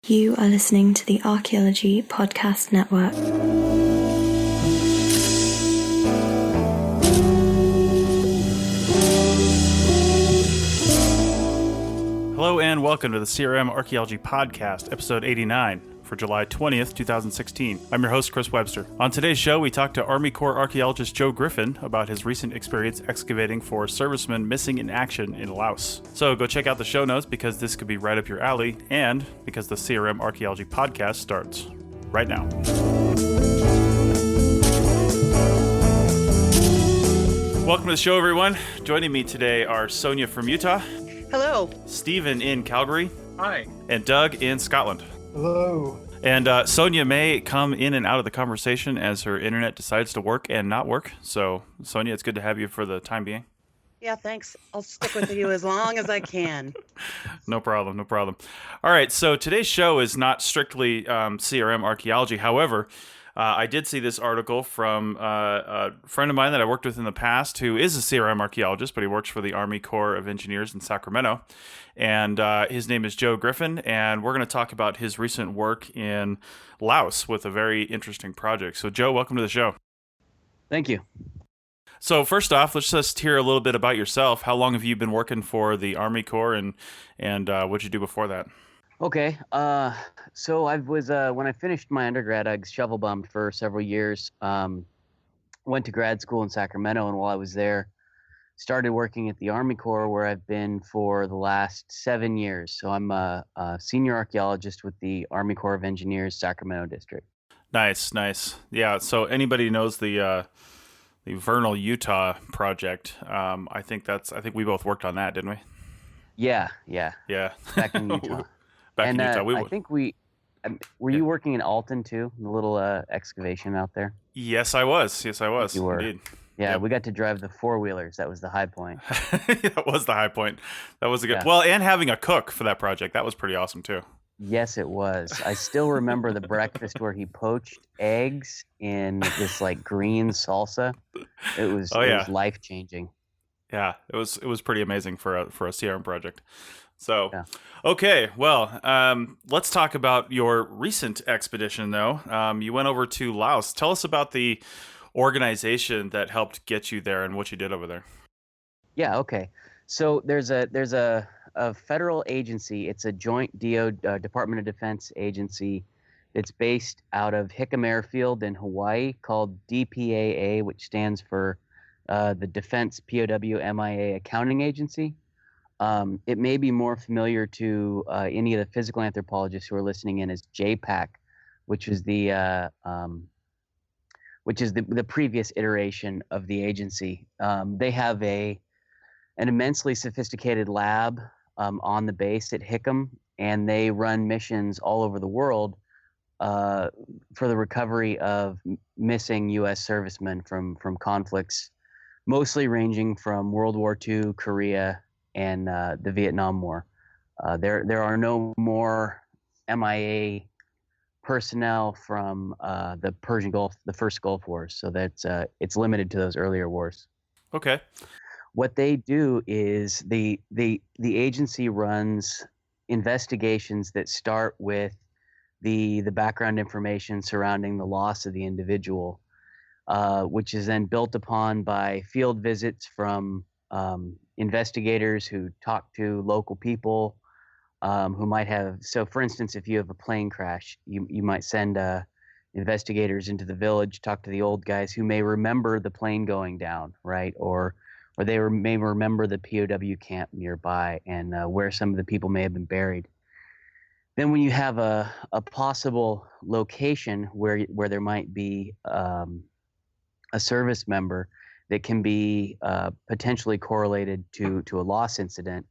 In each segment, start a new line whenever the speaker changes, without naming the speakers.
You are listening to the Archaeology Podcast Network.
Hello and welcome to the CRM Archaeology Podcast, episode 89 for July 20th, 2016. I'm your host, Chris Webster. On today's show, we talk to Army Corps archaeologist Joe Griffin about his recent experience excavating for servicemen missing in action in Laos. So go check out the show notes because this could be right up your alley and because the CRM Archaeology Podcast starts right now. Welcome to the show, everyone. Joining me today are Sonia from Utah.
Hello.
Stephen in Calgary.
Hi.
And Doug in Scotland.
Hello.
And Sonia may come in and out of the conversation as her internet decides to work and not work. So, Sonia, it's good to have you for the time being.
Yeah, thanks. I'll stick with you as long as I can.
No problem. All right, so today's show is not strictly CRM archaeology. However, I did see this article from a friend of mine that I worked with in the past who is a CRM archaeologist, but he works for the Army Corps of Engineers in Sacramento. And his name is Joe Griffin, and we're going to talk about his recent work in Laos with a very interesting project. So, Joe, welcome to the show.
Thank you.
So, first off, let's just hear a little bit about yourself. How long have you been working for the Army Corps, and what'd you do before that?
Okay. So I was when I finished my undergrad, I shovel bummed for several years. Went to grad school in Sacramento, and while I was there, started working at the Army Corps, where I've been for the last 7 years. So I'm a senior archaeologist with the Army Corps of Engineers, Sacramento District.
Nice. Yeah. So anybody knows the Vernal, Utah project? I think we both worked on that, didn't we?
Yeah. Back in Utah.
In Utah.
I think were you working in Alton too? The little excavation out there?
Yes, I was.
You were.
Indeed.
Yeah,
Yep.
We got to drive the four-wheelers. That was the high point.
That was the high point. That was a good.
Yeah.
Well, and having a cook for that project, that was pretty awesome too.
Yes, it was. I still remember the breakfast where he poached eggs in this like green salsa. It was life-changing.
Yeah, it was pretty amazing for a CRM project. So,
Yeah.
Okay, well, let's talk about your recent expedition, though. You went over to Laos. Tell us about the organization that helped get you there and what you did over there.
Yeah. Okay. So there's a federal agency. It's a joint Department of Defense agency. It's based out of Hickam Airfield in Hawaii, called DPAA, which stands for the Defense POW MIA Accounting Agency. It may be more familiar to any of the physical anthropologists who are listening in as JPAC, which is the previous iteration of the agency. They have an immensely sophisticated lab on the base at Hickam, and they run missions all over the world for the recovery of missing U.S. servicemen from conflicts, mostly ranging from World War II, Korea, and the Vietnam War. There are no more MIA personnel from the Persian Gulf, the first Gulf Wars, so that's it's limited to those earlier wars.
Okay.
What they do is the agency runs investigations that start with the background information surrounding the loss of the individual, which is then built upon by field visits from investigators who talk to local people who might have. So, for instance, if you have a plane crash, you might send investigators into the village, talk to the old guys who may remember the plane going down, right? Or they may remember the POW camp nearby and where some of the people may have been buried. Then when you have a possible location where there might be a service member that can be potentially correlated to a loss incident,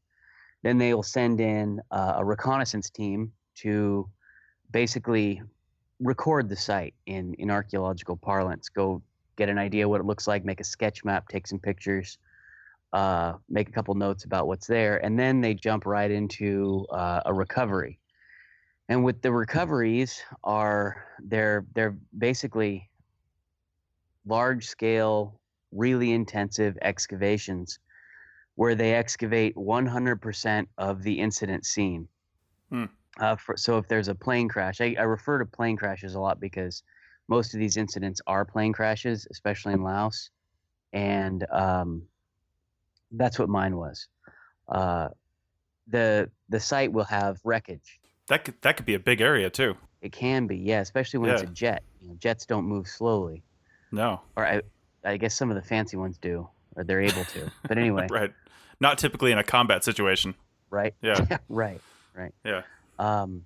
then they will send in a reconnaissance team to basically record the site in archaeological parlance, go get an idea what it looks like, make a sketch map, take some pictures, make a couple notes about what's there, and then they jump right into a recovery. And with the recoveries they're basically large-scale, really intensive excavations where they excavate 100% of the incident scene. So if there's a plane crash, I refer to plane crashes a lot because most of these incidents are plane crashes, especially in Laos, and that's what mine was. Uh, the site will have wreckage.
That could be a big area too.
It can be, yeah, especially when it's
Yeah.
a jet. Jets don't move slowly,
No.
or I guess some of the fancy ones do, or they're able to. But anyway,
Right. Not typically in a combat situation.
right?
Yeah.
Right, right.
Yeah.
Um,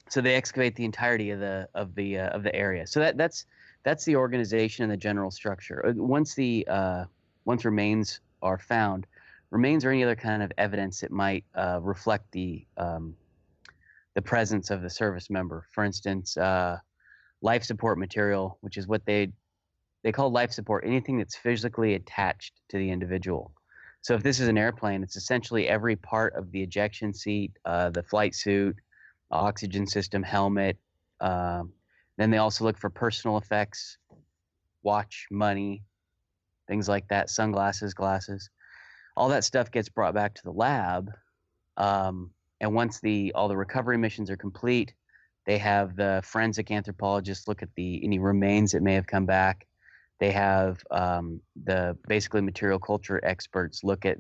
so they excavate the entirety of the area. So that's the organization and the general structure. Once remains are found, remains or any other kind of evidence that might reflect the presence of the service member. For instance, life support material, which is what they call life support, anything that's physically attached to the individual. So if this is an airplane, it's essentially every part of the ejection seat, the flight suit, oxygen system, helmet. Then they also look for personal effects, watch, money, things like that, sunglasses, glasses. All that stuff gets brought back to the lab. And once all the recovery missions are complete, they have the forensic anthropologists look at any remains that may have come back. They have the basically material culture experts look at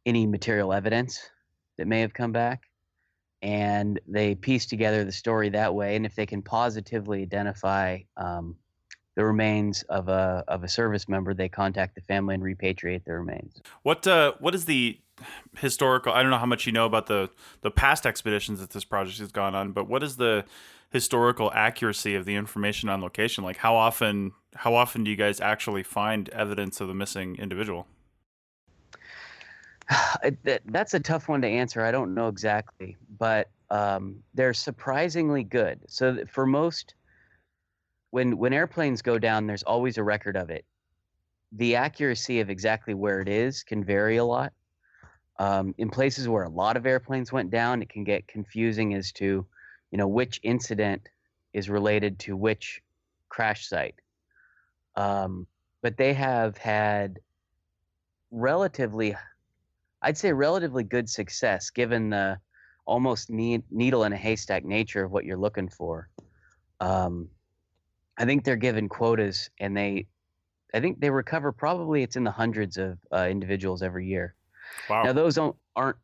any material evidence that may have come back, and they piece together the story that way. And if they can positively identify the remains of a service member, they contact the family and repatriate the remains.
What is the historical? I don't know how much you know about the past expeditions that this project has gone on, but what is the historical accuracy of the information on location? Like how often do you guys actually find evidence of the missing individual?
That's a tough one to answer. I don't know exactly, but they're surprisingly good. So for most, when airplanes go down, there's always a record of it. The accuracy of exactly where it is can vary a lot. In places where a lot of airplanes went down, it can get confusing as to, which incident is related to which crash site. But they have had I'd say relatively good success given the almost needle in a haystack nature of what you're looking for. I think they're given quotas, and I think they recover probably it's in the hundreds of individuals every year.
Wow.
Now those aren't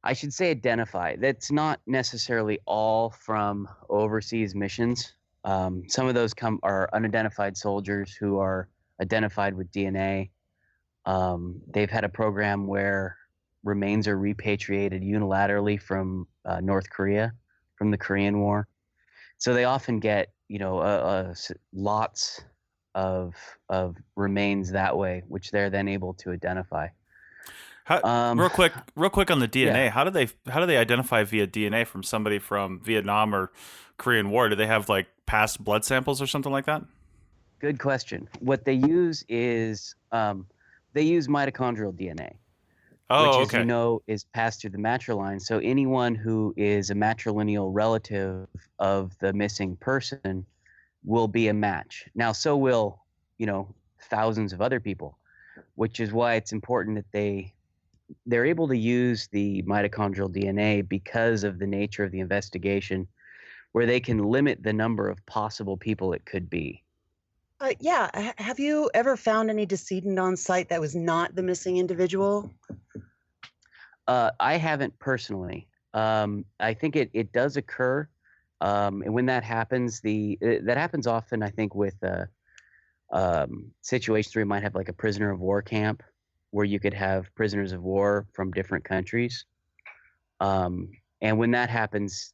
I should say identify. That's not necessarily all from overseas missions. Some of those are unidentified soldiers who are identified with DNA. They've had a program where remains are repatriated unilaterally from North Korea, from the Korean War. So they often get, lots of remains that way, which they're then able to identify.
Real quick on the DNA.
Yeah.
How do they identify via DNA from somebody from Vietnam or Korean War? Do they have like past blood samples or something like that?
Good question. What they use is they use mitochondrial DNA,
Oh,
which,
okay.
as you know, is passed through the matriline. So anyone who is a matrilineal relative of the missing person will be a match. Now, so will, thousands of other people, which is why it's important that they're able to use the mitochondrial DNA because of the nature of the investigation, where they can limit the number of possible people it could be.
Yeah. Have you ever found any decedent on site that was not the missing individual?
I haven't personally. I think it does occur, and when that happens, that happens often. I think with situations where you might have like a prisoner of war camp, where you could have prisoners of war from different countries, and when that happens,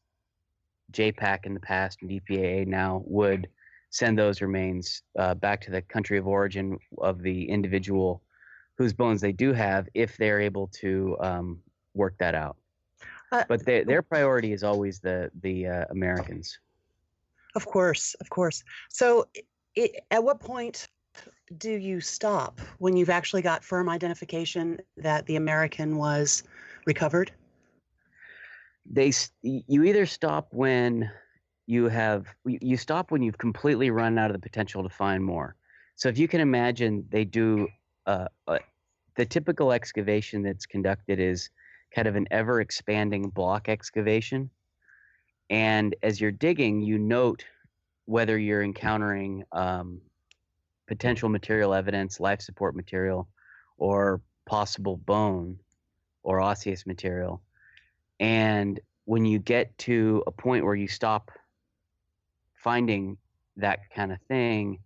JPAC in the past and DPAA now would send those remains back to the country of origin of the individual whose bones they do have, if they're able to work that out. But their priority is always the Americans.
Of course, of course. So at what point do you stop when you've actually got firm identification that the American was recovered?
You either stop when you stop when you've completely run out of the potential to find more. So if you can imagine, they do the typical excavation that's conducted is kind of an ever expanding block excavation. And as you're digging, you note whether you're encountering potential material evidence, life support material, or possible bone or osseous material. And when you get to a point where you stop finding that kind of thing,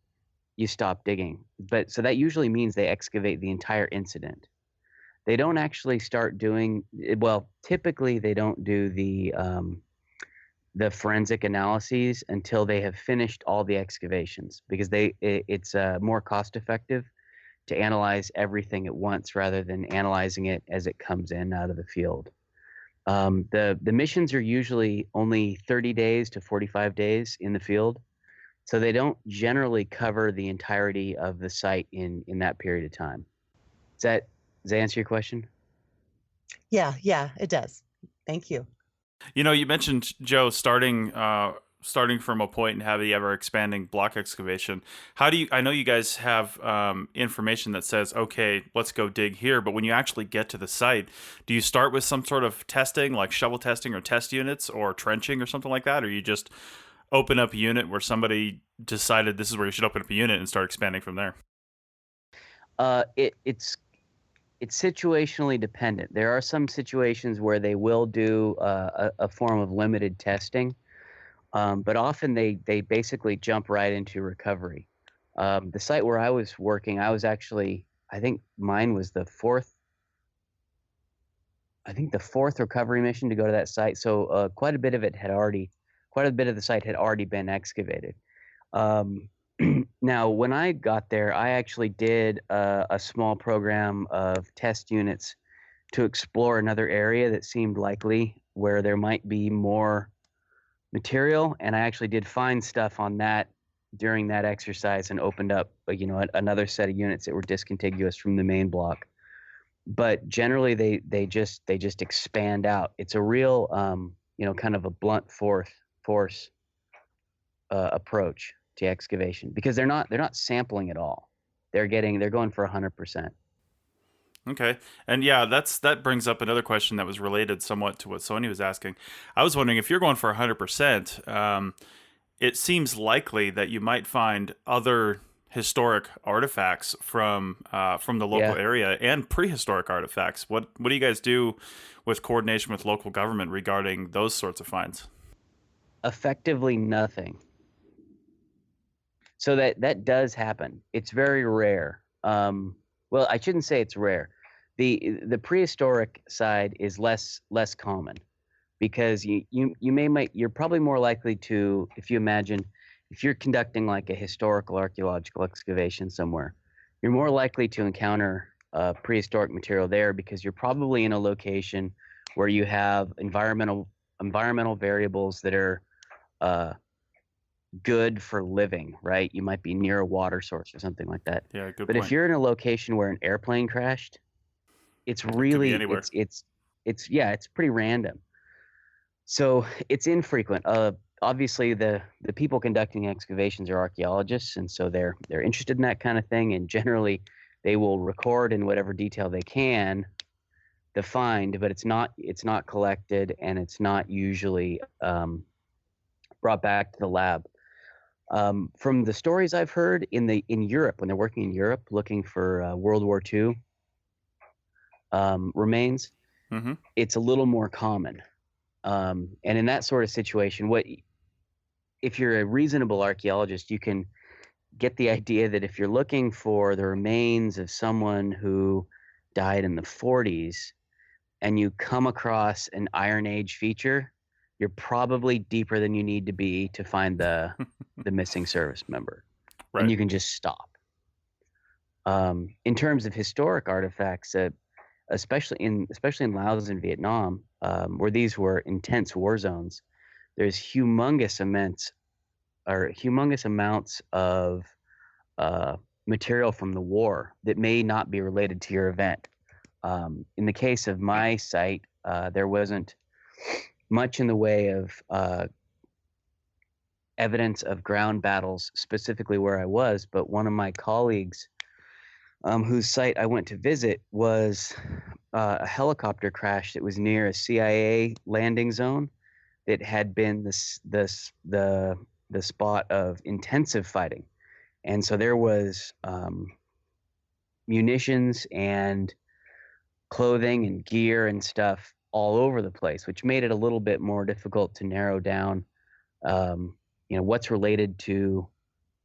you stop digging. But so that usually means they excavate the entire incident. They don't actually start doing, well, typically they don't do the forensic analyses until they have finished all the excavations, because it's more cost effective to analyze everything at once rather than analyzing it as it comes in out of the field. The missions are usually only 30 days to 45 days in the field, so they don't generally cover the entirety of the site in that period of time. Does that answer your question?
Yeah, it does. Thank you.
You know, you mentioned, Joe, starting from a point and have the ever expanding block excavation. How do you? I know you guys have information that says, okay, let's go dig here. But when you actually get to the site, do you start with some sort of testing, like shovel testing or test units or trenching or something like that, or you just open up a unit where somebody decided this is where you should open up a unit and start expanding from there?
It's situationally dependent. There are some situations where they will do a form of limited testing, but often they basically jump right into recovery. The site where I was working, I was actually, I think mine was the fourth recovery mission to go to that site. So quite a bit of the site had already been excavated. Now, when I got there, I actually did a small program of test units to explore another area that seemed likely where there might be more material, and I actually did find stuff on that during that exercise and opened up, another set of units that were discontiguous from the main block. But generally, they just expand out. It's a real, kind of a blunt force approach to excavation, because they're not sampling at all. They're going for 100%.
Okay. And yeah, that brings up another question that was related somewhat to what Sony was asking. I was wondering, if you're going for 100%, it seems likely that you might find other historic artifacts from the local area and prehistoric artifacts. What do you guys do with coordination with local government regarding those sorts of finds?
Effectively nothing. So that does happen. It's very rare. Well, I shouldn't say it's rare. The prehistoric side is less common, because you're probably more likely to, if you're conducting like a historical archaeological excavation somewhere, you're more likely to encounter prehistoric material there, because you're probably in a location where you have environmental variables that are good for living, right? You might be near a water source or something like that.
Yeah, good
But
point.
if you're in a location where an airplane crashed, it's really it's pretty random. So it's infrequent. Obviously the people conducting excavations are archaeologists, and so they're interested in that kind of thing, and generally they will record in whatever detail they can the find, but it's not collected, and it's not usually brought back to the lab. From the stories I've heard in Europe, when they're working in Europe looking for World War II remains,
Mm-hmm.
it's a little more common. And in that sort of situation, if you're a reasonable archaeologist, you can get the idea that if you're looking for the remains of someone who died in the 40s and you come across an Iron Age feature, you're probably deeper than you need to be to find the missing service member. Right. And you can just stop. In terms of historic artifacts, especially in Laos and Vietnam, where these were intense war zones, there's humongous amounts of material from the war that may not be related to your event. In the case of my site, there wasn't much in the way of evidence of ground battles specifically where I was, but one of my colleagues whose site I went to visit, was a helicopter crash that was near a CIA landing zone that had been the spot of intensive fighting. And so there was munitions and clothing and gear and stuff all over the place, which made it a little bit more difficult to narrow down, what's related to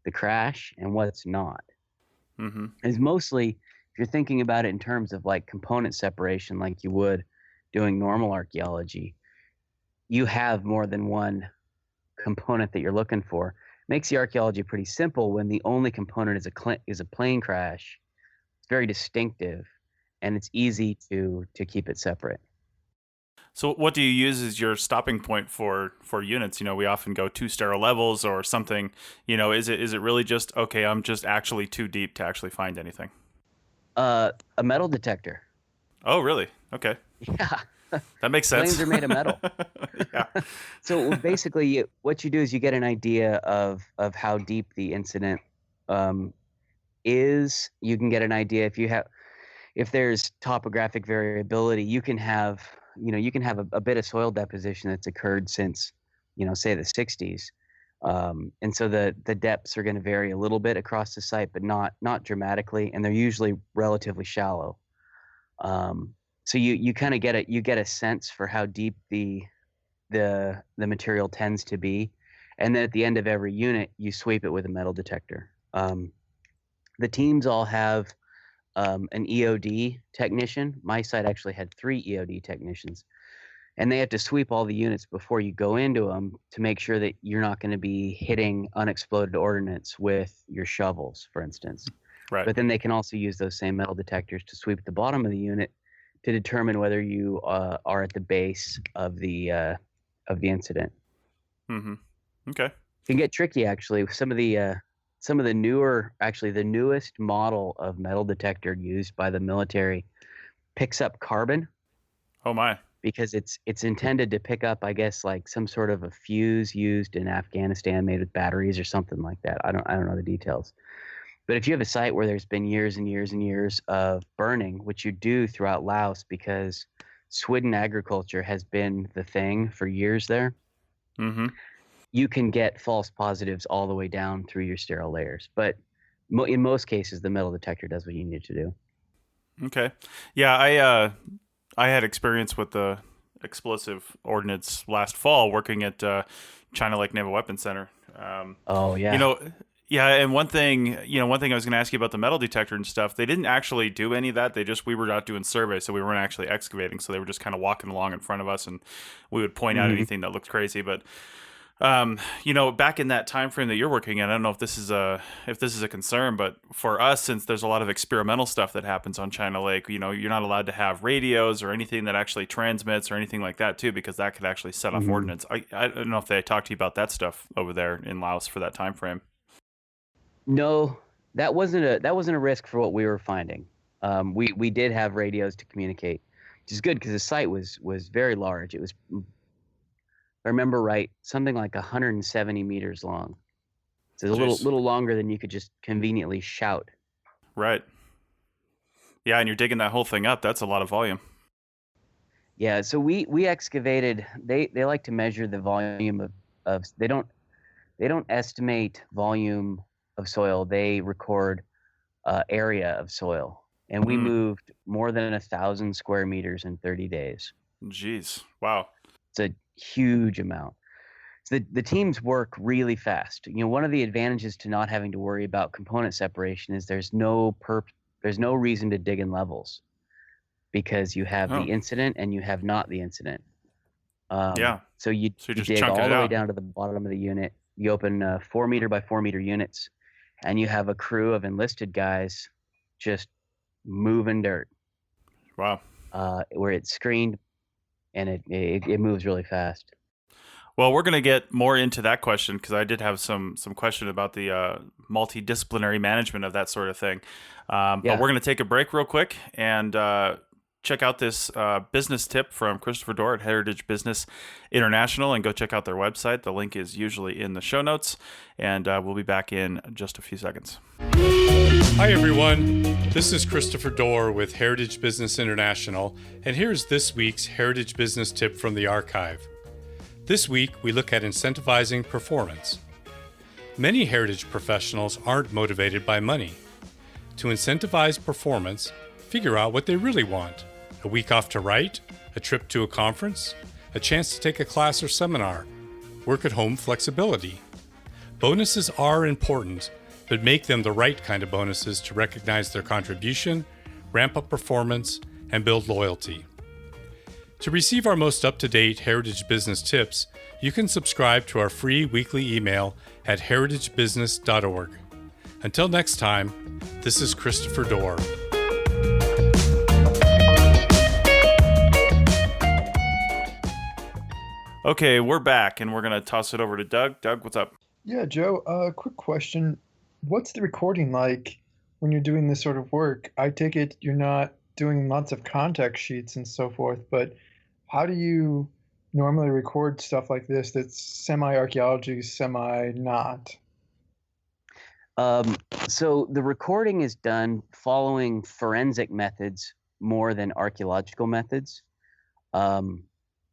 the crash and what's not.
Mm-hmm.
Is mostly, if you're thinking about it in terms of like component separation, like you would doing normal archaeology, you have more than one component that you're looking for. Makes the archaeology pretty simple when the only component is a plane crash. It's very distinctive, and it's easy to keep it separate.
So what do you use as your stopping point for units? We often go 2 sterile levels or something. Is it really just, okay, I'm just actually too deep to actually find anything?
A metal detector.
Oh, really? Okay.
Yeah.
That makes sense.
Planes are made of metal.
Yeah.
So basically, what you do is you get an idea of how deep the incident is. You can get an idea if there's topographic variability. You can have a bit of soil deposition that's occurred since, say the 60s. And so the depths are going to vary a little bit across the site, but not dramatically, and they're usually relatively shallow. So you kind of get a sense for how deep the material tends to be, and then at the end of every unit, you sweep it with a metal detector. The teams all have an EOD technician. My site actually had 3 EOD technicians, and they have to sweep all the units before you go into them to make sure that you're not going to be hitting unexploded ordnance with your shovels, for instance.
Right.
But then they can also use those same metal detectors to sweep the bottom of the unit to determine whether you are at the base of the incident.
Mm-hmm. Okay.
It can get tricky, actually. Some of the newest model of metal detector used by the military picks up carbon.
Oh my!
Because it's intended to pick up, I guess, like some sort of a fuse used in Afghanistan made with batteries or something like that. I don't know the details. But if you have a site where there's been years and years and years of burning, which you do throughout Laos because Swidden agriculture has been the thing for years there,
mm-hmm.
you can get false positives all the way down through your sterile layers. But in most cases, the metal detector does what you need to do.
Okay. Yeah, I had experience with the explosive ordnance last fall working at China Lake Naval Weapons Center.
Oh, yeah.
Yeah, and one thing I was going to ask you about the metal detector and stuff, they didn't actually do any of that. We were out doing surveys, so we weren't actually excavating. So they were just kind of walking along in front of us, and we would point out anything that looked crazy. But back in that time frame that you're working in, I don't know if this is a concern, but for us, since there's a lot of experimental stuff that happens on China Lake, you're not allowed to have radios or anything that actually transmits or anything like that too, because that could actually set off ordnance. I don't know if they talked to you about that stuff over there in Laos for that time frame.
No, that wasn't a risk for what we were finding. We did have radios to communicate, which is good because the site was very large. It was, if I remember right, something like 170 meters long. So it's a little longer than you could just conveniently shout. Right.
Yeah, and you're digging that whole thing up. That's a lot of volume.
Yeah, so we excavated. They like to measure the volume of they don't estimate volume of soil. They record area of soil, and we moved more than 1,000 square meters in 30 days.
Jeez, wow!
It's a huge amount. So the teams work really fast. One of the advantages to not having to worry about component separation is there's no reason to dig in levels, because you have the incident and you have not the incident. So you dig all the way down to the bottom of the unit. You open 4 meter by 4 meter units, and you have a crew of enlisted guys just moving dirt.
Wow.
Where it's screened, and it moves really fast.
Well, we're going to get more into that question, because I did have some question about the multidisciplinary management of that sort of thing. But we're going to take a break real quick and check out this business tip from Christopher Dorr at Heritage Business International and go check out their website. The link is usually in the show notes, and we'll be back in just a few seconds.
Hi, everyone. This is Christopher Dorr with Heritage Business International, and here's this week's Heritage Business tip from the archive. This week, we look at incentivizing performance. Many heritage professionals aren't motivated by money. To incentivize performance, figure out what they really want. A week off to write, a trip to a conference, a chance to take a class or seminar, work at home flexibility. Bonuses are important, but make them the right kind of bonuses to recognize their contribution, ramp up performance, and build loyalty. To receive our most up-to-date Heritage Business tips, you can subscribe to our free weekly email at heritagebusiness.org. Until next time, this is Christopher Dorr.
Okay, we're back, and we're going to toss it over to Doug. Doug, what's up?
Yeah, Joe, quick question. What's the recording like when you're doing this sort of work? I take it you're not doing lots of contact sheets and so forth, but how do you normally record stuff like this that's semi-archaeology, semi-not?
So the recording is done following forensic methods more than archaeological methods,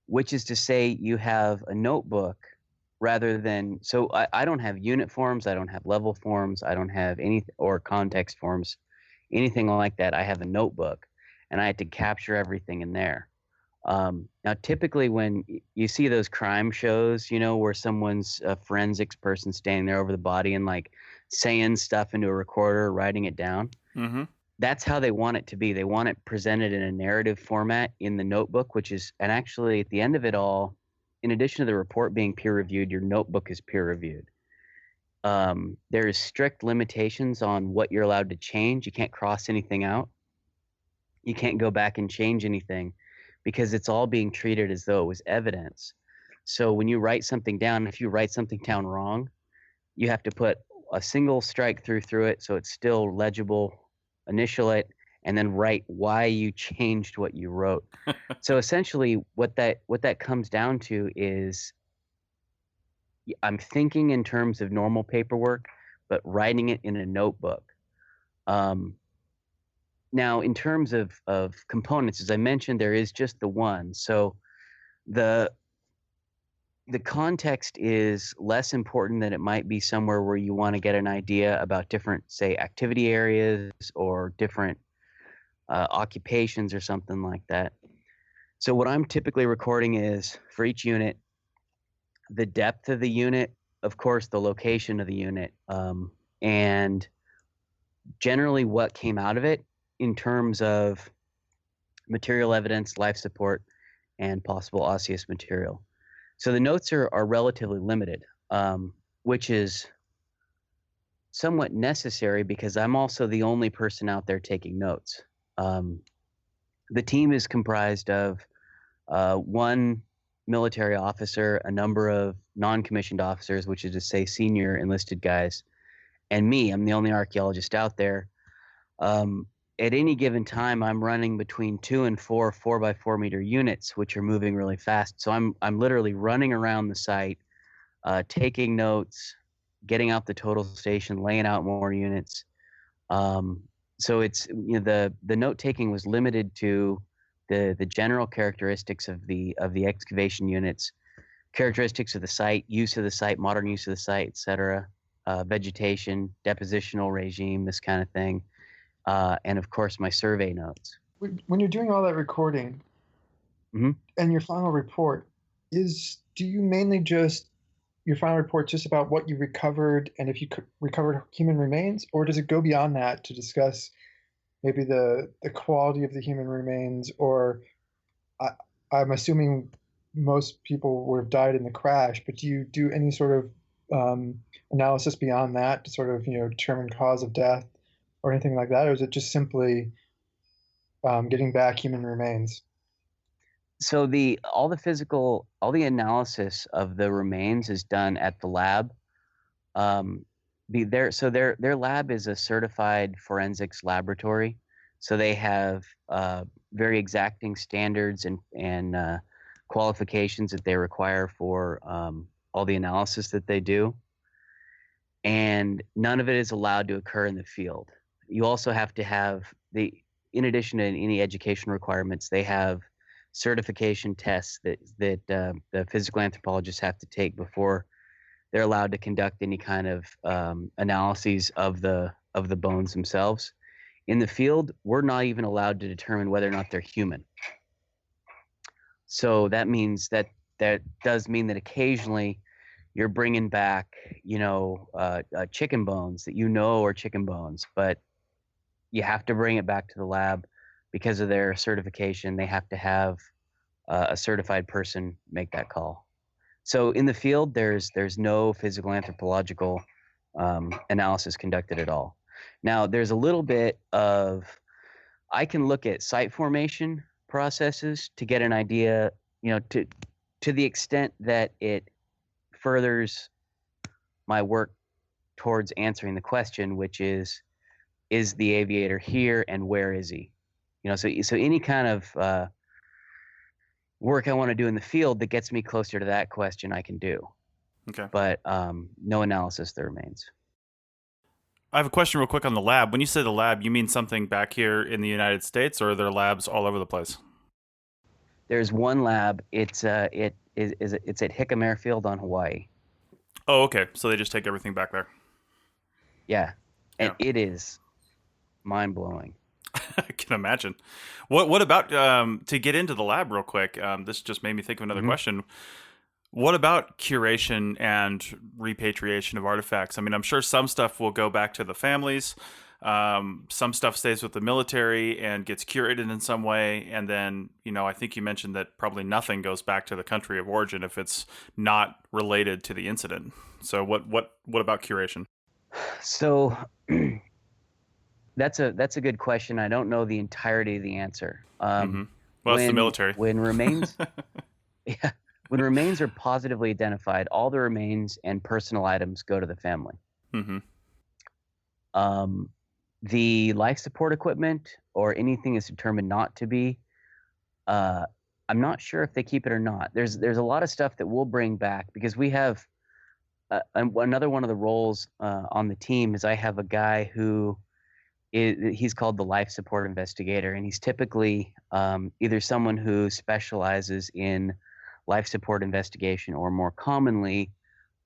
which is to say you have a notebook rather than, so I don't have unit forms, I don't have level forms, I don't have any, or context forms, anything like that. I have a notebook, and I had to capture everything in there. Now, typically when you see those crime shows, you know, where someone's a forensics person standing there over the body and like saying stuff into a recorder, writing it down, that's how they want it to be. They want it presented in a narrative format in the notebook, which is, and actually at the end of it all, in addition to the report being peer reviewed, your notebook is peer reviewed. There is strict limitations on what you're allowed to change. You can't cross anything out. You can't go back and change anything because it's all being treated as though it was evidence. So when you write something down, if you write something down wrong, you have to put a single strike through it so it's still legible, initial it, and then write why you changed what you wrote. So essentially what that comes down to is I'm thinking in terms of normal paperwork, but writing it in a notebook. Now, in terms of components, as I mentioned, there is just the one. So the context is less important than it might be somewhere where you want to get an idea about different, say, activity areas or different occupations or something like that. So what I'm typically recording is, for each unit, the depth of the unit, of course, the location of the unit, and generally what came out of it in terms of material evidence, life support, and possible osseous material. So the notes are relatively limited, which is somewhat necessary because I'm also the only person out there taking notes. The team is comprised of one military officer, a number of non-commissioned officers, which is to say senior enlisted guys, and me. I'm the only archaeologist out there. At any given time, I'm running between 2 and 4 4x4 meter units, which are moving really fast. So I'm literally running around the site, taking notes, getting out the total station, laying out more units. So it's, you know, the note taking was limited to the general characteristics of the excavation units, characteristics of the site, use of the site, modern use of the site, etc., vegetation, depositional regime, this kind of thing. And of course, my survey notes.
When you're doing all that recording and your final report, do you mainly your final report just about what you recovered and if you recovered human remains, or does it go beyond that to discuss maybe the quality of the human remains, or I'm assuming most people would have died in the crash, but do you do any sort of analysis beyond that to sort of, you know, determine cause of death or anything like that, or is it just simply getting back human remains?
So all the analysis of the remains is done at the lab. Their lab is a certified forensics laboratory. So they have very exacting standards and qualifications that they require for all the analysis that they do. And none of it is allowed to occur in the field. You also have to have in addition to any education requirements, they have certification tests that the physical anthropologists have to take before they're allowed to conduct any kind of analyses of the bones themselves. In the field, we're not even allowed to determine whether or not they're human. So that means that does mean that occasionally you're bringing back, chicken bones that are chicken bones, but you have to bring it back to the lab because of their certification. They have to have a certified person make that call. So in the field, there's no physical anthropological analysis conducted at all. Now, there's a little bit of, I can look at site formation processes to get an idea, to the extent that it furthers my work towards answering the question, which is the aviator here and where is he? So any kind of work I want to do in the field that gets me closer to that question, I can do.
Okay.
But no analysis that remains.
I have a question real quick on the lab. When you say the lab, you mean something back here in the United States, or are there labs all over the place?
There's one lab. It's at Hickam Airfield on Hawaii.
Oh, okay. So they just take everything back there.
Yeah, and it is mind-blowing.
I can imagine. What about to get into the lab real quick? This just made me think of another question. What about curation and repatriation of artifacts? I mean, I'm sure some stuff will go back to the families. Some stuff stays with the military and gets curated in some way. And then, I think you mentioned that probably nothing goes back to the country of origin if it's not related to the incident. So what about curation?
So that's a good question. I don't know the entirety of the answer.
Well, it's the military.
When remains, when remains are positively identified, all the remains and personal items go to the family. The life support equipment or anything is determined not to be, I'm not sure if they keep it or not. There's a lot of stuff that we'll bring back because we have another one of the roles on the team is I have a guy who he's called the life support investigator, and he's typically either someone who specializes in life support investigation or more commonly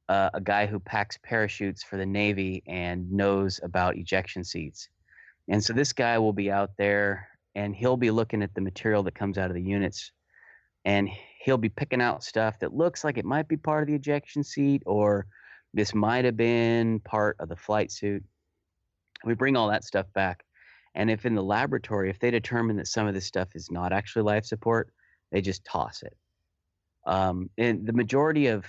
a guy who packs parachutes for the Navy and knows about ejection seats. And so this guy will be out there and he'll be looking at the material that comes out of the units, and he'll be picking out stuff that looks like it might be part of the ejection seat or this might have been part of the flight suit. We bring all that stuff back. And if in the laboratory, if they determine that some of this stuff is not actually life support, they just toss it. And the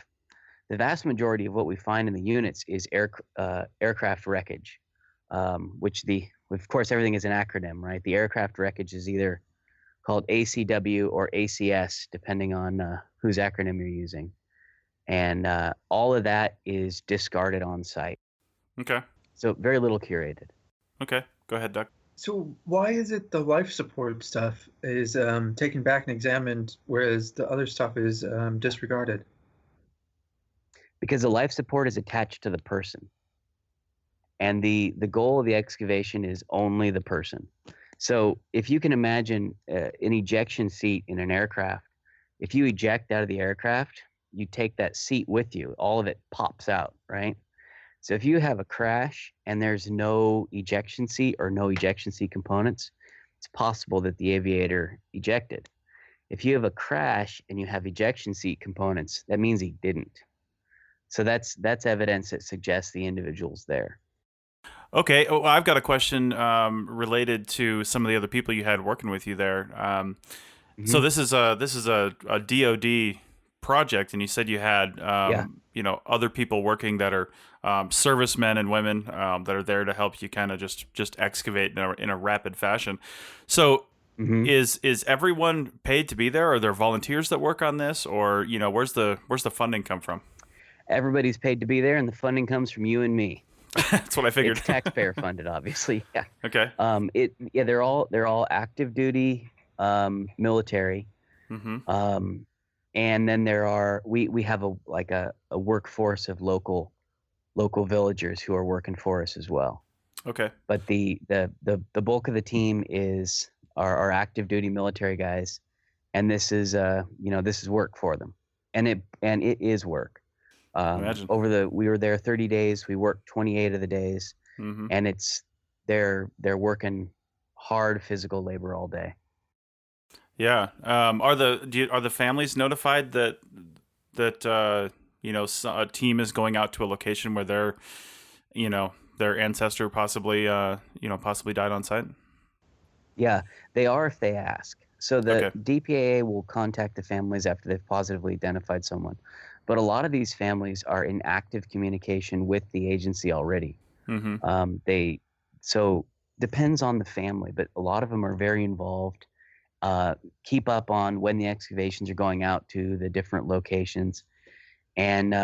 vast majority of what we find in the units is aircraft wreckage, which of course, everything is an acronym, right? The aircraft wreckage is either called ACW or ACS, depending on whose acronym you're using. And all of that is discarded on site.
Okay.
So very little curated.
Okay. Go ahead, Doug.
So why is it the life support stuff is taken back and examined, whereas the other stuff is disregarded?
Because the life support is attached to the person. And the goal of the excavation is only the person. So if you can imagine an ejection seat in an aircraft, if you eject out of the aircraft, you take that seat with you. All of it pops out, right? So if you have a crash and there's no ejection seat or no ejection seat components, it's possible that the aviator ejected. If you have a crash and you have ejection seat components, that means he didn't. So that's evidence that suggests the individual's there.
Okay, well, I've got a question related to some of the other people you had working with you there. So this is a DoD project, and you said you had other people working that are servicemen and women that are there to help you kind of just excavate in a rapid fashion. So is everyone paid to be there? Are there volunteers that work on this, or where's the funding come from?
Everybody's paid to be there, and the funding comes from you and me.
That's what I figured.
It's taxpayer funded, obviously. Yeah.
Okay.
They're all active duty military.
Mm-hmm.
And then we have a workforce of local villagers who are working for us as well.
Okay.
But the bulk of the team is our active duty military guys, and this is this is work for them, and it is work.
Imagine.
We were there 30 days. We worked 28 of the days,
Mm-hmm.
and they're working hard physical labor all day.
Yeah. Are the families notified that a team is going out to a location where their ancestor possibly died on site?
Yeah, they are if they ask. So the
Okay.
DPAA will contact the families after they've positively identified someone. But a lot of these families are in active communication with the agency already.
Mm-hmm.
So depends on the family, but a lot of them are very involved. Keep up on when the excavations are going out to the different locations, and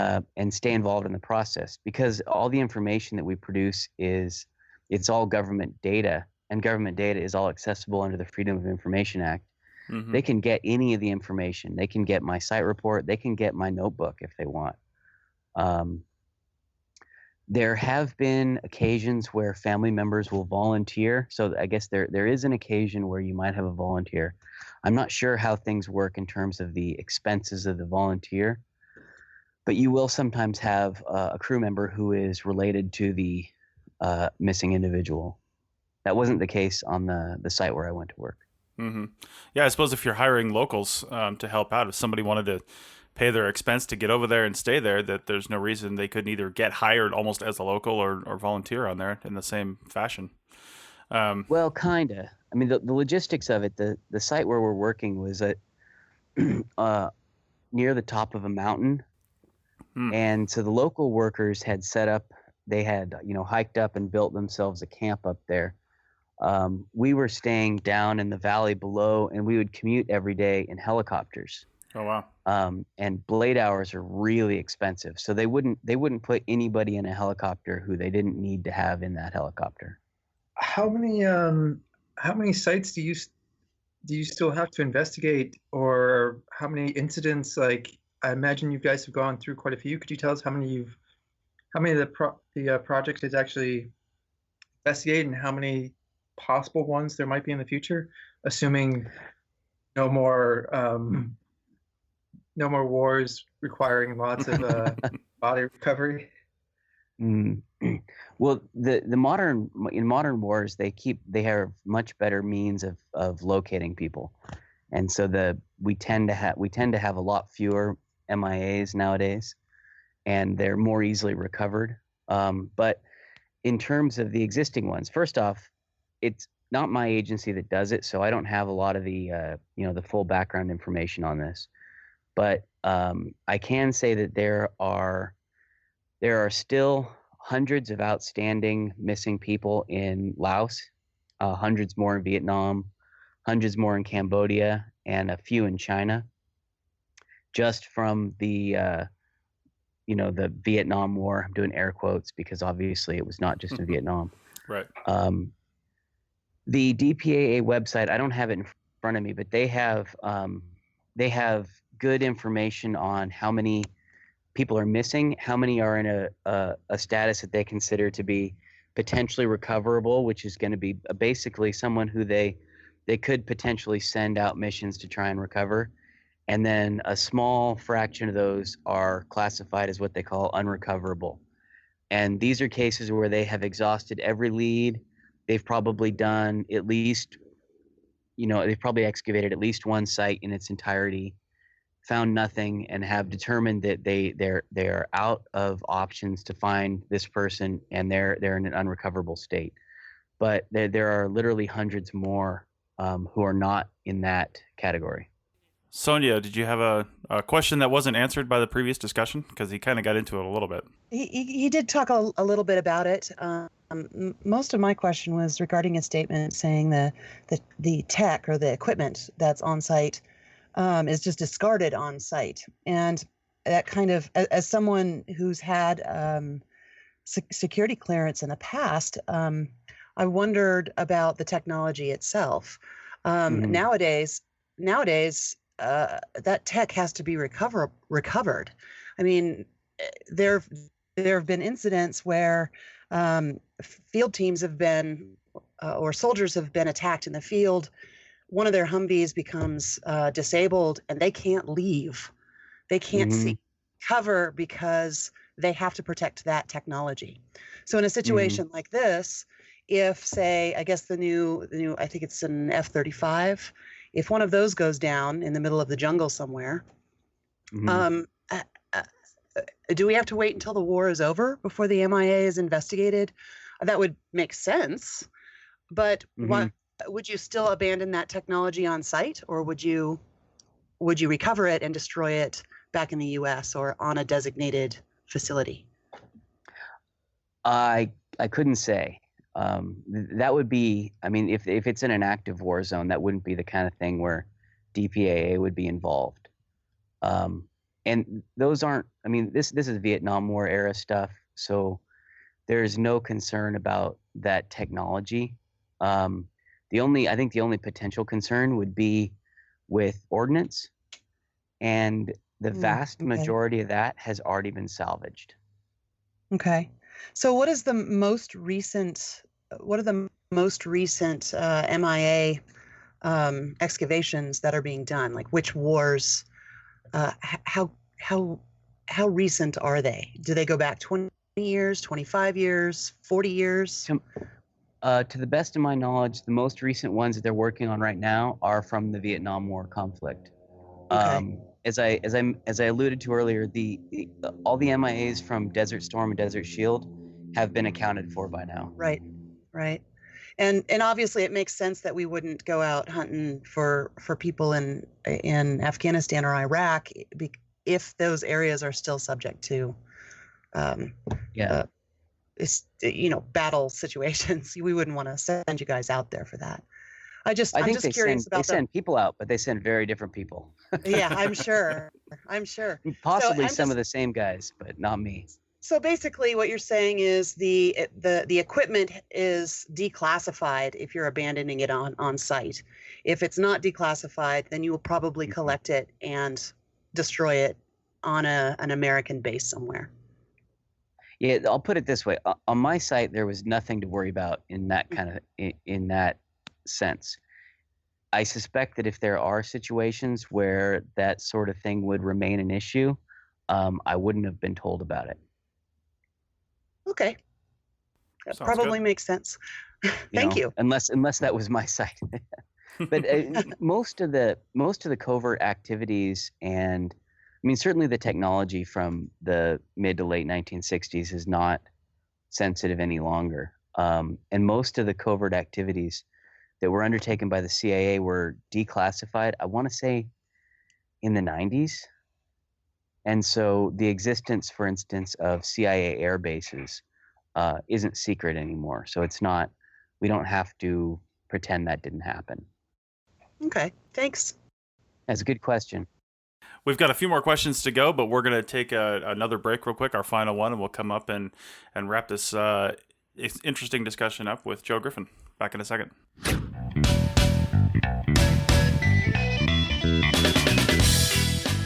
stay involved in the process, because all the information that we produce it's all government data, and government data is all accessible under the Freedom of Information Act.
Mm-hmm.
They can get any of the information. They can get my site report. They can get my notebook if they want. There have been occasions where family members will volunteer. So I guess there is an occasion where you might have a volunteer. I'm not sure how things work in terms of the expenses of the volunteer, but you will sometimes have a crew member who is related to the missing individual. That wasn't the case on the site where I went to work.
Mm-hmm. Yeah, I suppose if you're hiring locals to help out, if somebody wanted to pay their expense to get over there and stay there, that there's no reason they couldn't either get hired almost as a local or volunteer on there in the same fashion.
Well, kinda. I mean, the logistics of it, the site where we're working was at near the top of a mountain. And so the local workers had set up, they had, hiked up and built themselves a camp up there. We were staying down in the valley below, and we would commute every day in helicopters.
Oh, wow.
And blade hours are really expensive. So they wouldn't put anybody in a helicopter who they didn't need to have in that helicopter.
How many sites do you still have to investigate, or how many incidents? Like, I imagine you guys have gone through quite a few. Could you tell us how many of the projects is actually investigated, and how many possible ones there might be in the future, assuming no more wars requiring lots of body recovery?
Well, in modern wars, they have much better means of locating people, and so we tend to have a lot fewer MIAs nowadays, and they're more easily recovered. But in terms of the existing ones, first off, it's not my agency that does it, so I don't have a lot of the the full background information on this. But I can say that there are still hundreds of outstanding missing people in Laos, hundreds more in Vietnam, hundreds more in Cambodia, and a few in China, just from the the Vietnam War. I'm doing air quotes because obviously it was not just in Vietnam.
Right.
The DPAA website, I don't have it in front of me, but they have good information on how many people are missing, how many are in a status that they consider to be potentially recoverable, which is going to be basically someone who they could potentially send out missions to try and recover. And then a small fraction of those are classified as what they call unrecoverable. And these are cases where they have exhausted every lead. They've probably done at least, they've probably excavated at least one site in its entirety, found nothing, and have determined that they're out of options to find this person, and they're in an unrecoverable state. But there are literally hundreds more who are not in that category.
Sonia, did you have a question that wasn't answered by the previous discussion? Because he kind of got into it a little bit.
He did talk a little bit about it. Most of my question was regarding a statement saying the tech or the equipment that's on site is just discarded on site. And that kind of, as someone who's had security clearance in the past, I wondered about the technology itself. Nowadays, that tech has to be recovered. I mean, there have been incidents where field teams have been or soldiers have been attacked in the field. One of their Humvees becomes disabled, and they can't leave. They can't see cover because they have to protect that technology. So in a situation like this, if, say, I guess the new, I think it's an F-35, if one of those goes down in the middle of the jungle somewhere, do we have to wait until the war is over before the MIA is investigated? That would make sense, but what, would you still abandon that technology on site, or would you recover it and destroy it back in the U.S. or on a designated facility?
I couldn't say. That would be, I mean, if it's in an active war zone, that wouldn't be the kind of thing where DPAA would be involved. And those aren't, I mean, this is Vietnam War era stuff, so there's no concern about that technology. I think the only potential concern would be with ordnance, and the vast majority of that has already been salvaged.
Okay. So what are the most recent MIA excavations that are being done? Like, which wars, how recent are they? Do they go back 20 years, 25 years, 40 years?
To the best of my knowledge, the most recent ones that they're working on right now are from the Vietnam War conflict.
Okay.
As I alluded to earlier, all the MIAs from Desert Storm and Desert Shield have been accounted for by now.
Right. And obviously it makes sense that we wouldn't go out hunting for people in Afghanistan or Iraq if those areas are still subject to battle situations. We wouldn't want to send you guys out there for that. I'm just curious about
they send people out, but they send very different people.
Yeah, I'm sure.
Possibly some of the same guys, but not me.
So basically what you're saying is the equipment is declassified if you're abandoning it on site. If it's not declassified, then you will probably collect it and destroy it on an American base somewhere.
Yeah, I'll put it this way. On my site, there was nothing to worry about in that in that sense. I suspect that if there are situations where that sort of thing would remain an issue, I wouldn't have been told about it.
Okay, that
Sounds
probably
good.
makes sense. Thank you.
Unless that was my site. But most of the covert activities, and I mean certainly the technology from the mid to late 1960s is not sensitive any longer. And most of the covert activities that were undertaken by the CIA were declassified, I want to say, in the 90s. And so the existence, for instance, of CIA air bases isn't secret anymore. So it's not, we don't have to pretend that didn't happen.
Okay, thanks.
That's a good question.
We've got a few more questions to go, but we're going to take another break real quick, our final one, and we'll come up and wrap this interesting discussion up with Joe Griffin. Back in a second.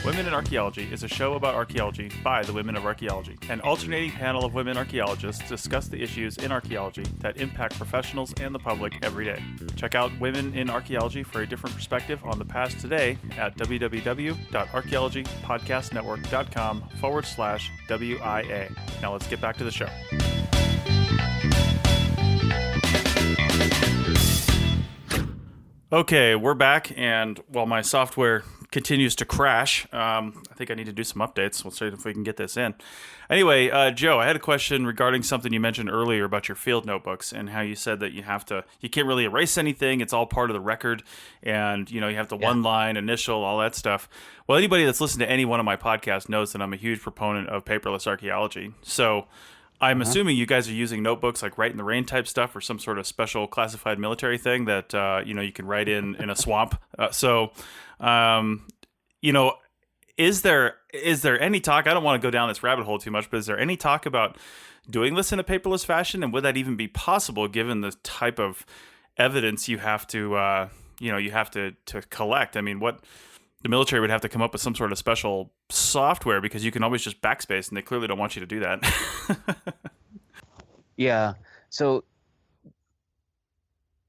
Women in Archaeology is a show about archaeology by the women of archaeology. An alternating panel of women archaeologists discuss the issues in archaeology that impact professionals and the public every day. Check out Women in Archaeology for a different perspective on the past today at www.archaeologypodcastnetwork.com/WIA. Now let's get back to the show. Okay, we're back, and while my software continues to crash, I think I need to do some updates. We'll see if we can get this in. Anyway, Joe, I had a question regarding something you mentioned earlier about your field notebooks and how you said that you can't really erase anything. It's all part of the record, and you have the one line, initial, all that stuff. Well, anybody that's listened to any one of my podcasts knows that I'm a huge proponent of paperless archaeology. So I'm assuming you guys are using notebooks like Write in the Rain type stuff, or some sort of special classified military thing that you can write in a swamp. Is there any talk? I don't want to go down this rabbit hole too much, but is there any talk about doing this in a paperless fashion, and would that even be possible given the type of evidence you have to you have to collect. I mean, what the military would have to come up with some sort of special software, because you can always just backspace, and they clearly don't want you to do that.
Yeah. So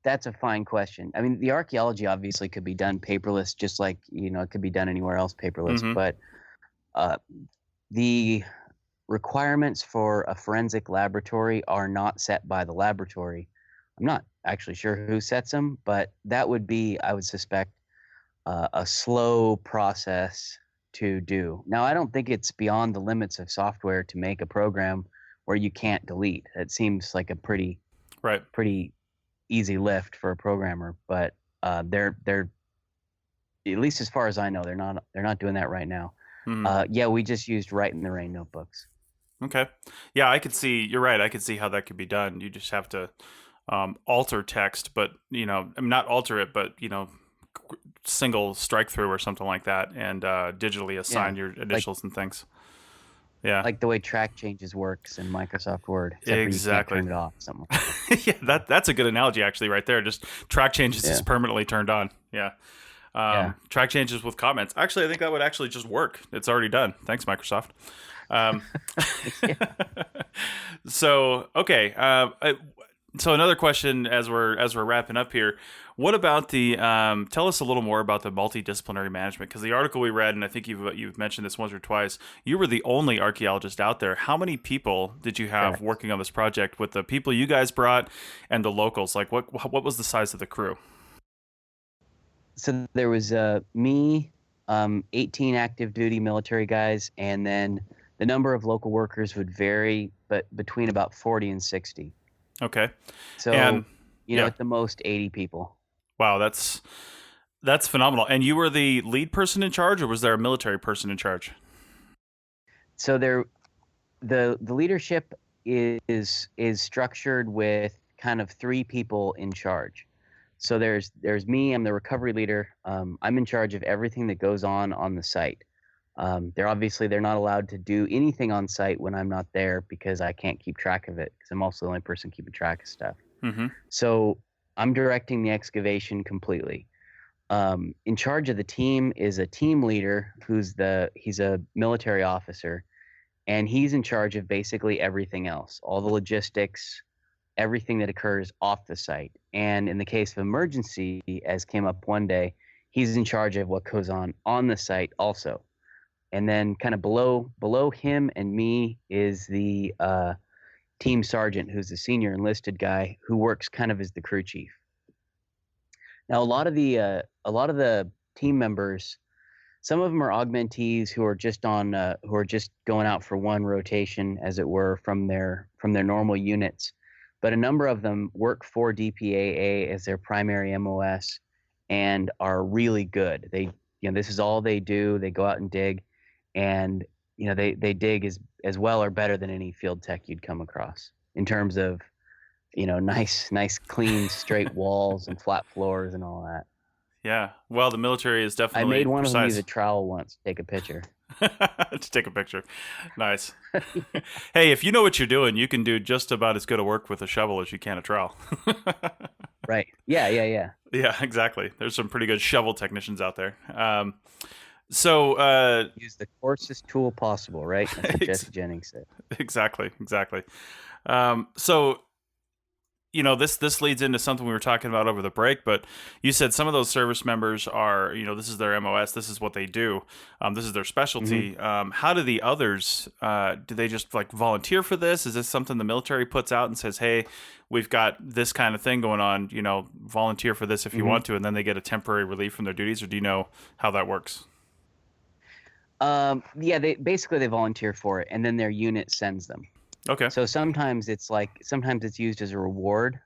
that's a fine question. I mean, the archaeology obviously could be done paperless, just like, it could be done anywhere else paperless.
Mm-hmm.
But the requirements for a forensic laboratory are not set by the laboratory. I'm not actually sure who sets them, but that would be, I would suspect, a slow process to do. Now, I don't think it's beyond the limits of software to make a program where you can't delete. It seems like a pretty easy lift for a programmer, but they're at least as far as I know, they're not doing that right now. Yeah, we just used Write in the Rain notebooks.
Okay. Yeah, you're right. I could see how that could be done. You just have to alter text, but not alter it, but single strike through or something like that, and digitally assign your initials and things. Yeah,
like the way track changes works in Microsoft Word.
Exactly.
You can't turn it off. Something like that.
Yeah, that's a good analogy actually, right there. Just track changes is permanently turned on. Yeah. Track changes with comments. Actually, I think that would actually just work. It's already done. Thanks, Microsoft. So okay. So another question as we're wrapping up here, what about the tell us a little more about the multidisciplinary management, because the article we read, and I think you've mentioned this once or twice, you were the only archaeologist out there. How many people did you have working on this project with the people you guys brought and the locals? Like what was the size of the crew?
So there was me, 18 active duty military guys, and then the number of local workers would vary, but between about 40 and 60.
Okay.
So, at the most 80 people.
Wow, that's phenomenal. And you were the lead person in charge, or was there a military person in charge?
So the leadership is structured with kind of 3 people in charge. So there's me, I'm the recovery leader. I'm in charge of everything that goes on the site. They're not allowed to do anything on site when I'm not there, because I can't keep track of it, because I'm also the only person keeping track of stuff.
Mm-hmm.
So I'm directing the excavation completely. In charge of the team is a team leader he's a military officer, and he's in charge of basically everything else, all the logistics, everything that occurs off the site. And in the case of emergency, as came up one day, he's in charge of what goes on the site also. And then kind of below him and me is the team sergeant, who's the senior enlisted guy who works kind of as the crew chief. Now, a lot of the team members, some of them are augmentees who are just going out for one rotation, as it were, from their normal units. But a number of them work for DPAA as their primary MOS and are really good. This is all they do. They go out and dig, and they dig as well or better than any field tech you'd come across in terms of nice clean straight walls and flat floors and all that.
Yeah, well, the military is definitely.
I made one
precise.
of them use a trowel once to take a picture.
To take a picture. Nice. Hey, if you know what you're doing, you can do just about as good a work with a shovel as you can a trowel.
Right. Yeah.
Yeah, exactly. There's some pretty good shovel technicians out there. Use
the coarsest tool possible, right? That's what Jesse Jennings said.
Exactly. This leads into something we were talking about over the break, but you said some of those service members are, this is their MOS, this is what they do, this is their specialty. Mm-hmm. How do the others, do they just volunteer for this? Is this something the military puts out and says, hey, we've got this kind of thing going on, volunteer for this if you want to, and then they get a temporary relief from their duties, or do you know how that works?
They volunteer for it, and then their unit sends them.
Okay.
So sometimes it's used as a reward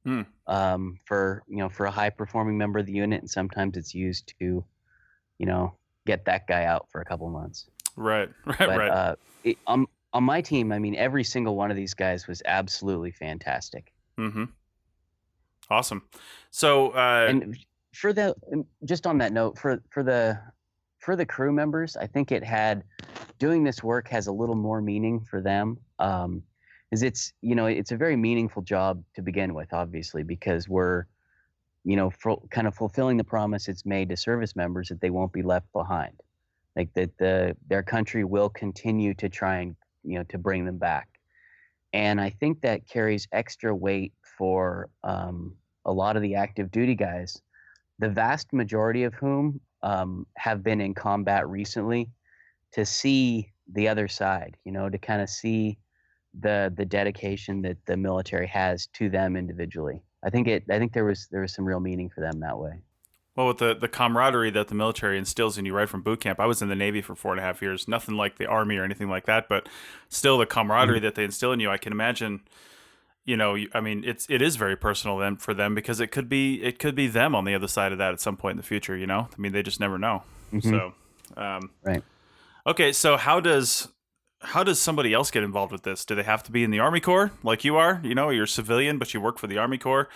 for a high performing member of the unit, and sometimes it's used to, get that guy out for a couple of months.
Right.
On my team, I mean, every single one of these guys was absolutely fantastic.
Mm-hmm. Awesome. So
and just on that note, for the crew members, I think doing this work has a little more meaning for them. It's a very meaningful job to begin with, obviously, because we're kind of fulfilling the promise it's made to service members that they won't be left behind, like that their country will continue to try and to bring them back. And I think that carries extra weight for a lot of the active duty guys, the vast majority of whom have been in combat recently, to see the other side, to kind of see the dedication that the military has to them individually. I think there was some real meaning for them that way.
Well, with the camaraderie that the military instills in you right from boot camp. I was in the Navy for 4.5 years, nothing like the Army or anything like that, but still the camaraderie that they instill in you, I can imagine, I mean, it is very personal then for them, because it could be them on the other side of that at some point in the future, I mean, they just never know.
Mm-hmm.
So,
right.
Okay. So how does somebody else get involved with this? Do they have to be in the Army Corps like you are? You're a civilian, but you work for the Army Corps.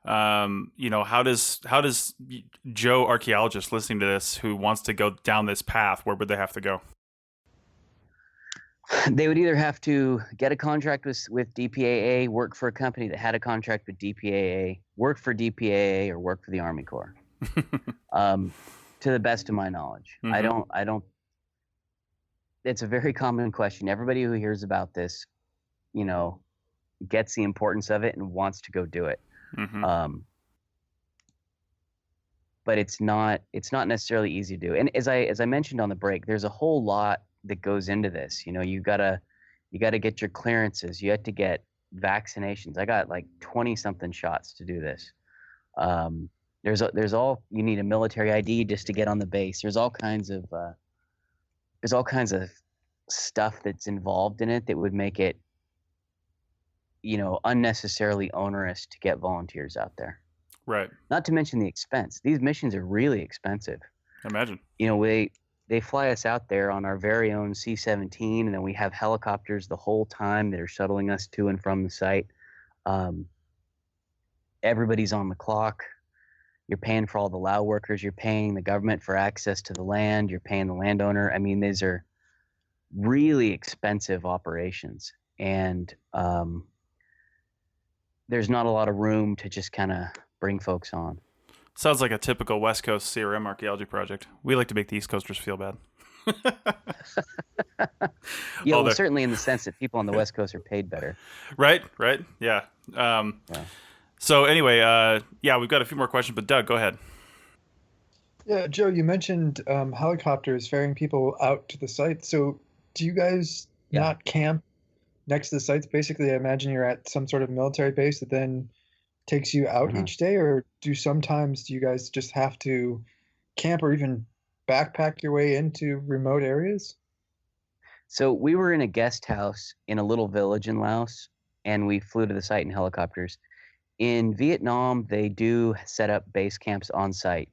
How does Joe, archaeologist, listening to this, who wants to go down this path, where would they have to go?
They would either have to get a contract with DPAA, work for a company that had a contract with DPAA, work for DPAA, or work for the Army Corps. To the best of my knowledge, mm-hmm. I don't. It's a very common question. Everybody who hears about this, gets the importance of it and wants to go do it. Mm-hmm. But it's not necessarily easy to do. And as I mentioned on the break, there's a whole lot that goes into this. You gotta get your clearances. You have to get vaccinations. I got like 20 something shots to do this. There's all, you need a military ID just to get on the base. There's all kinds of stuff that's involved in it that would make it, unnecessarily onerous to get volunteers out there.
Right.
Not to mention the expense. These missions are really expensive.
Imagine.
They fly us out there on our very own C-17, and then we have helicopters the whole time that are shuttling us to and from the site. Everybody's on the clock. You're paying for all the Lao workers. You're paying the government for access to the land. You're paying the landowner. I mean, these are really expensive operations. And there's not a lot of room to just kind of bring folks on.
Sounds like a typical West Coast CRM archaeology project. We like to make the East Coasters feel bad.
Yeah, well, certainly in the sense that people on the West Coast are paid better.
Right, yeah. Yeah. So anyway, we've got a few more questions, but Doug, go ahead.
Yeah, Joe, you mentioned helicopters ferrying people out to the site. So do you guys not camp next to the sites? Basically, I imagine you're at some sort of military base that then takes you out each day, or do you guys just have to camp or even backpack your way into remote areas?
So we were in a guest house in a little village in Laos, and we flew to the site in helicopters. In Vietnam, they do set up base camps on site.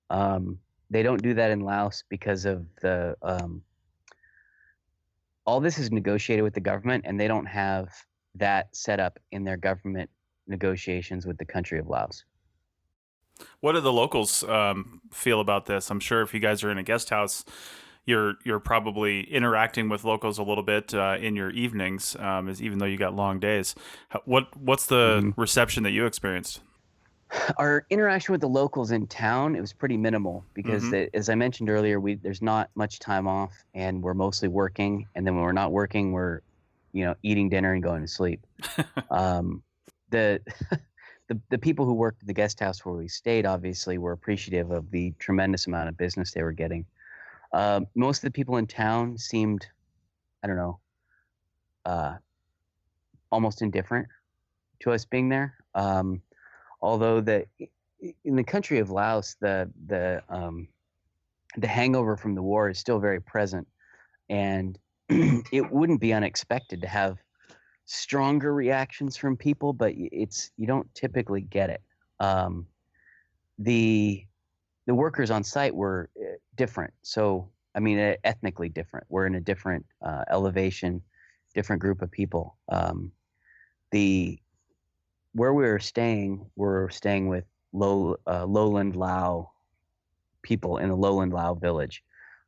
They don't do that in Laos because of the all this is negotiated with the government, and they don't have that set up in their government negotiations with the country of Laos.
What do the locals feel about this? I'm sure if you guys are in a guest house, you're probably interacting with locals a little bit in your evenings, even though you got long days. What's the reception that you experienced?
Our interaction with the locals in town, it was pretty minimal because, as I mentioned earlier, there's not much time off, and we're mostly working. And then when we're not working, we're eating dinner and going to sleep. The people who worked at the guest house where we stayed obviously were appreciative of the tremendous amount of business they were getting. Most of the people in town seemed, almost indifferent to us being there. Although in the country of Laos, the hangover from the war is still very present, and it wouldn't be unexpected to have stronger reactions from people, but you don't typically get it. The workers on site were different. So, ethnically different. We're in a different elevation, different group of people. Where we're staying with lowland Lao people in a lowland Lao village.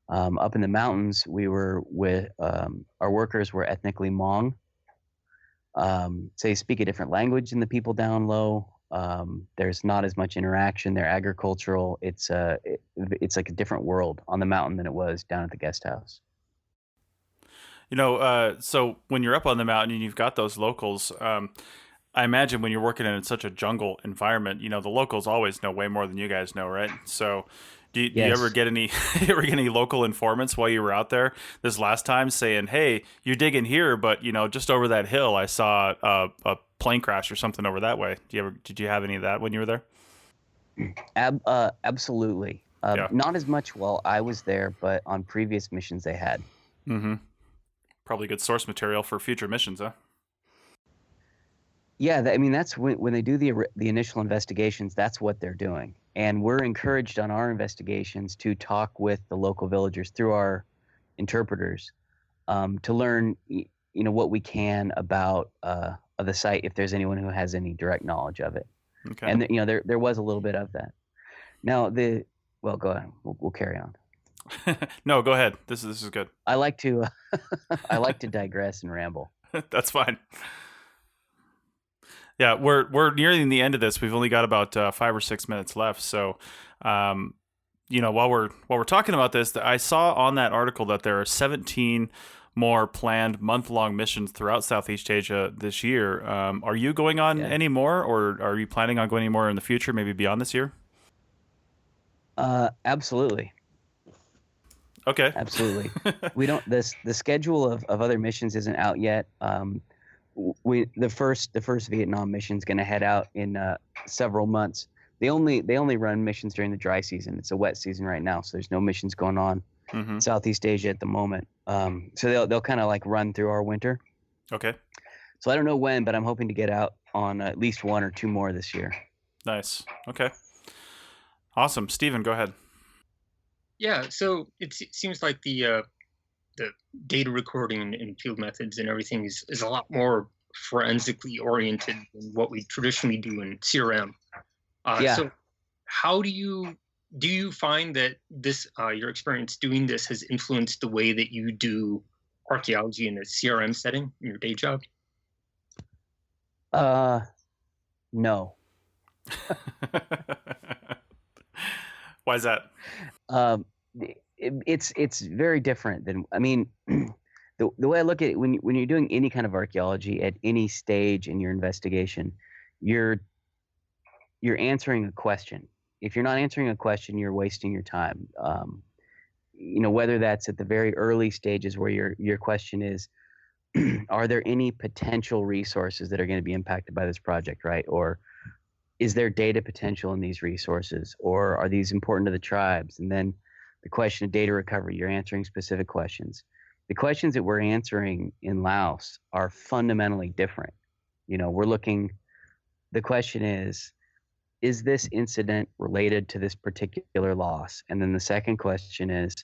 Up in the mountains, we were with our workers were ethnically Hmong. So they speak a different language than the people down low. There's not as much interaction. They're agricultural. It's like a different world on the mountain than it was down at the guest house.
So when you're up on the mountain and you've got those locals, I imagine when you're working in such a jungle environment, the locals always know way more than you guys know, right? So do you ever get any local informants while you were out there this last time saying, hey, you're digging here, but just over that hill I saw a plane crash or something over that way. Did you have any of that when you were there?
Absolutely.
Yeah.
Not as much while I was there, but on previous missions they had.
Mm-hmm. Probably good source material for future missions, huh?
Yeah, that's when they do the initial investigations, that's what they're doing. And we're encouraged on our investigations to talk with the local villagers through our interpreters to learn, what we can about the site if there's anyone who has any direct knowledge of it.
Okay.
And there was a little bit of that. Now well, go ahead. We'll carry on.
No, go ahead. This is good.
I like to I like to digress and ramble.
That's fine. Yeah, we're nearing the end of this. We've only got about 5 or 6 minutes left. So, while we're talking about this, I saw on that article that there are 17 more planned month-long missions throughout Southeast Asia this year. Are you going on any more, or are you planning on going any more in the future, maybe beyond this year?
Absolutely.
Okay.
Absolutely. We don't. The schedule of other missions isn't out yet. The first Vietnam mission is going to head out in several months. They only run missions during the dry season. It's a wet season right now, so there's no missions going on in Southeast Asia at the moment. So they'll kind of like run through our winter.
Okay.
So I don't know when, but I'm hoping to get out on at least 1 or 2 more this year.
Nice. Okay. Awesome. Steven, go ahead.
Yeah. So it seems like the data recording and field methods and everything is a lot more forensically oriented than what we traditionally do in CRM. So how do you find that this your experience doing this has influenced the way that you do archaeology in a CRM setting in your day job?
No.
Why is that?
It's very different than, the way I look at it, when you're doing any kind of archaeology at any stage in your investigation, you're answering a question. If you're not answering a question, you're wasting your time. Whether that's at the very early stages where your question is, are there any potential resources that are going to be impacted by this project, right? Or is there data potential in these resources? Or are these important to the tribes? And then the question of data recovery, you're answering specific questions. The questions that we're answering in Laos are fundamentally different. The question is this incident related to this particular loss? And then the second question is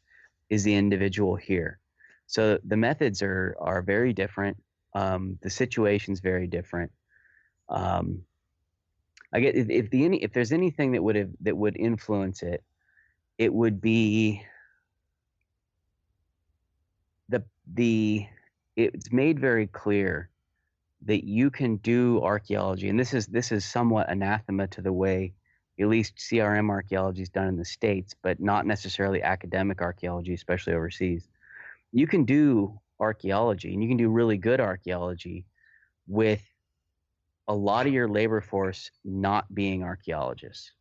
the individual here? So the methods are very different. The situation's very different. I get if there's anything that would influence it, it would be it's made very clear that you can do archaeology, and this is somewhat anathema to the way at least CRM archaeology is done in the States, but not necessarily academic archaeology, especially overseas. You can do archaeology, and you can do really good archaeology with a lot of your labor force not being archaeologists.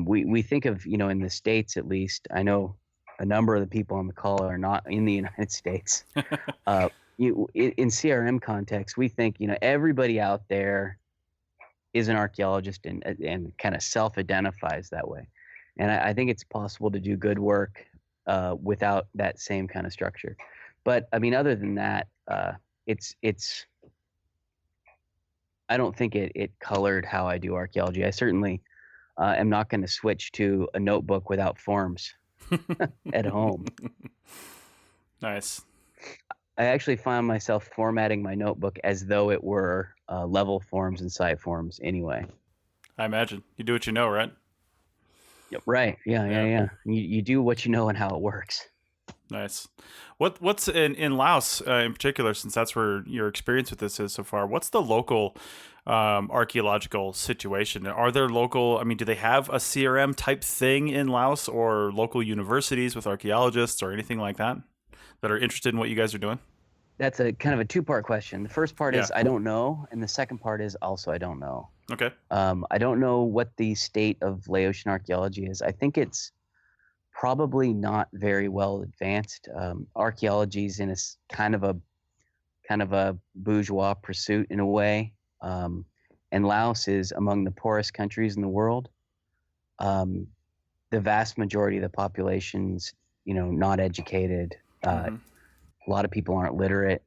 We think of, in the States at least, I know a number of the people on the call are not in the United States. In CRM context, we think, everybody out there is an archaeologist and kind of self-identifies that way. And I think it's possible to do good work without that same kind of structure. But other than that, it's I don't think it colored how I do archaeology. I certainly am not going to switch to a notebook without forms at home.
Nice.
I actually found myself formatting my notebook as though it were level forms and site forms anyway.
I imagine. You do what you know, right?
Yep. Right. Yeah. You do what you know and how it works.
Nice. What's in Laos in particular, since that's where your experience with this is so far? What's the local archaeological situation? Are there local? I mean, do they have a CRM type thing in Laos, or local universities with archaeologists or anything like that are interested in what you guys are doing?
That's a kind of a two-part question. The first part is I don't know, and the second part is also I don't know.
Okay.
I don't know what the state of Laotian archaeology is. I think it's probably not very well advanced. Archaeology is in a kind of a bourgeois pursuit in a way, and Laos is among the poorest countries in the world. The vast majority of the population's, not educated. A lot of people aren't literate,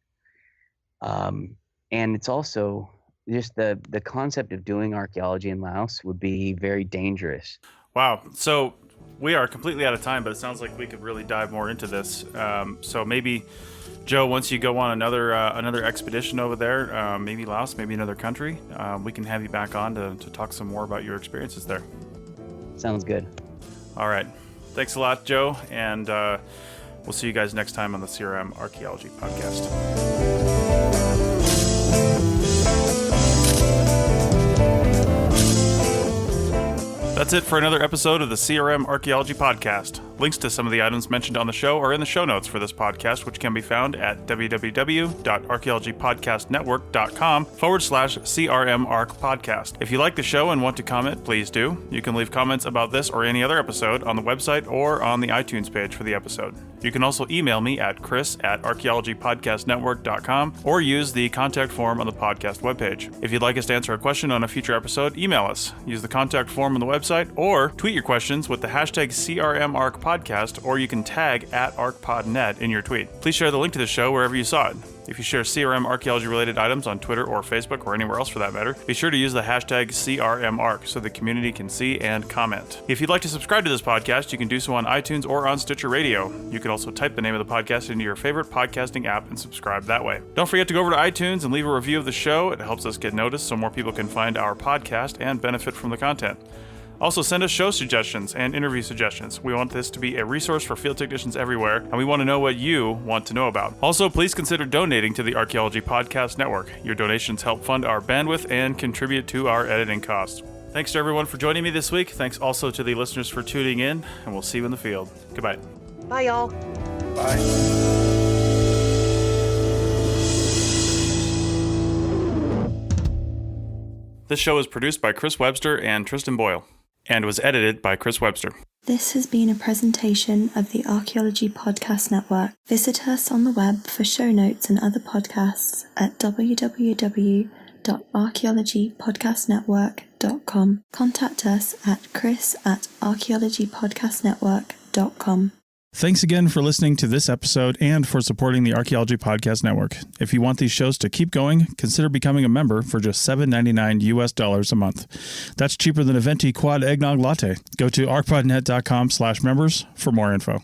and it's also just the concept of doing archaeology in Laos would be very dangerous.
Wow. So we are completely out of time, but it sounds like we could really dive more into this. So maybe, Joe, once you go on another expedition over there, maybe Laos, maybe another country, we can have you back on to talk some more about your experiences there.
Sounds good. All
right. Thanks a lot, Joe, and we'll see you guys next time on the CRM Archaeology Podcast. That's it for another episode of the CRM Archaeology Podcast. Links to some of the items mentioned on the show are in the show notes for this podcast, which can be found at www.archaeologypodcastnetwork.com/CRM Arc Podcast. If you like the show and want to comment, please do. You can leave comments about this or any other episode on the website or on the iTunes page for the episode. You can also email me at chris@archaeologypodcastnetwork.com or use the contact form on the podcast webpage. If you'd like us to answer a question on a future episode, email us. Use the contact form on the website or tweet your questions with the hashtag CRMArcPodcast, or you can tag @ArcPodNet in your tweet. Please share the link to the show wherever you saw it. If you share CRM archaeology related items on Twitter or Facebook or anywhere else for that matter, be sure to use the hashtag CRMArc so the community can see and comment. If you'd like to subscribe to this podcast, you can do so on iTunes or on Stitcher Radio. You can also type the name of the podcast into your favorite podcasting app and subscribe that way. Don't forget to go over to iTunes and leave a review of the show. It helps us get noticed so more people can find our podcast and benefit from the content. Also, send us show suggestions and interview suggestions. We want this to be a resource for field technicians everywhere, and we want to know what you want to know about. Also, please consider donating to the Archaeology Podcast Network. Your donations help fund our bandwidth and contribute to our editing costs. Thanks to everyone for joining me this week. Thanks also to the listeners for tuning in, and we'll see you in the field. Goodbye.
Bye, y'all.
Bye.
This show is produced by Chris Webster and Tristan Boyle, and was edited by Chris Webster.
This has been a presentation of the Archaeology Podcast Network. Visit us on the web for show notes and other podcasts at www.archaeologypodcastnetwork.com. Contact us at chris@archaeologypodcastnetwork.com.
Thanks again for listening to this episode and for supporting the Archaeology Podcast Network. If you want these shows to keep going, consider becoming a member for just $7.99 US a month. That's cheaper than a venti quad eggnog latte. Go to arcpodnet.com/members for more info.